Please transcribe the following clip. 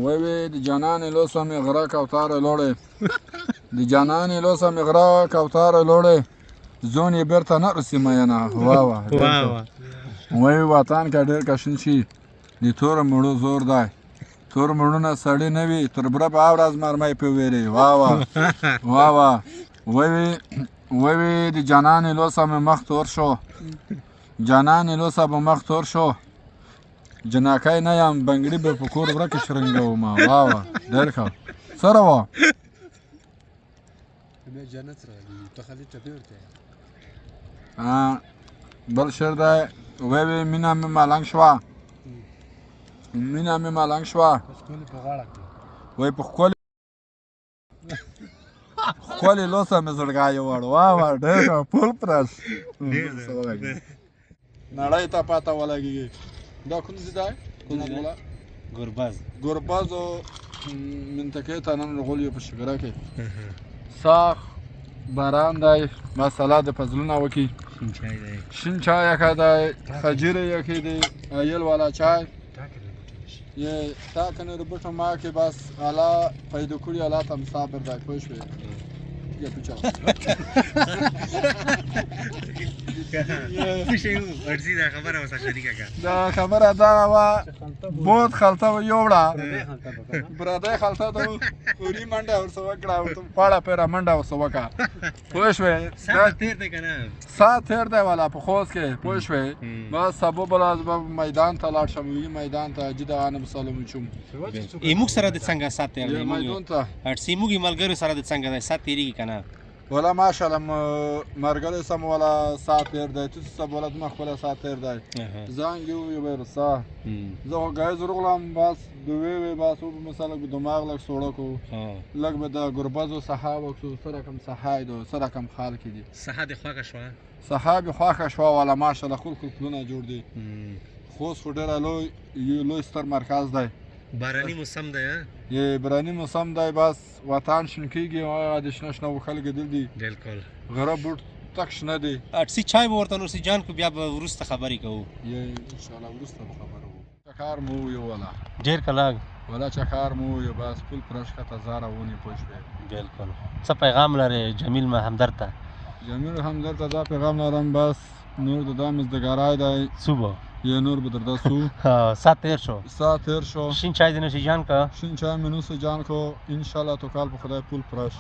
وی د جانان لوسه می غره کوتاره لوړې د جانان لوسه می غره کوتاره لوړې زون یې بیرته نه رسي مینه واه وی وطن که ډېر کشن شي د تور مړو زور دی تور مړونه سړی نه وي تر بره په اورز مرمۍ په ویرې واه وی د جانان لوسه می مخ تور شو جانان لوسه به مخ تور شو جناکای نه یم بنګړي به په کور ورکې شرنګوم واه ډېر ښه سره وه بل شعر دی وی مینه مې ملنګ شوه مینه مې ملنګ شوه وی په ښکلې لوسه مې زړګی وړ واه ډېر ښه پول پرس نړۍ ته پته ولګېږي دا کوم ځای دی؟ کوم ځای؟ ګربز منطقې ته نن راغلي یو په شګره کې ساخ باران دی مساله د فضلونه وکړي شین چای یکه دی خجیره یکی دی ایل والا چای یه تا کنه رو بټو ما کې بس اعلی پیدا کړي اعلی ته مسافر دی پوه شوې یا پیچا دا خبره دا وه بود خلطه و یوړه برادی خلطه ته اوري منډه ورسه وکړه ورته پاړه پیره منډه ورسه وکړه پوه شوې ساعت تېر دی والا په خوست کې پوه شوې بس سبو بله به میدان ته لاړ شم ویلي میدان ته جده غانم سلام وچوم موږ سره د څنګه ساعت تېر دی میدان ته موږ ملګرو سره د څنګه دی ساعت تېرېږي که نه ولا ماشاءالله مرګلی سم ولا ساعت تېر دی تو سب ولا زما خپله ساعت تېر دی زنګ یو به رسه زه خو ګایز ورغلم بس دوی وی بس مثلا دماغ لږ سوړه کو لږ به د ګربزو سحا وکړو څه رقم سحا دی څه رقم خال کې دي سحا دې خوښه شوه سحا مې خوښه شوه والا ماشاءالله خل پلونه جوړ دي خوست خو ډېره لوی ستر مرکز دی باراني موسم دی یه باراني موسم دی بس وطن شین کېږي هغه د شنه شنه خلک دل دي بالکل غره بوټ تک شنه دی اټسي چای به ورته نورسي جان کو بیا به وروسته خبرې کوو یې انشاءالله وروسته به خبره وکړو چکار مو ویو والا ډېر کلاګ والا چکار مو ویو بس پل پرش ښکته زاره ونې پوه شوې بالکل څه پیغام لرې جمیل همدرد ته جمیل همدرد ته دا پیغام لرم بس نور د دا مزدګرای دی صبح یه نور به درده سو ساعت تېر شو ساعت تېر شو شین چای دې نوشي جان که شین چای مې نوشي جان کو انشاءالله تو کال په خدای پول پرش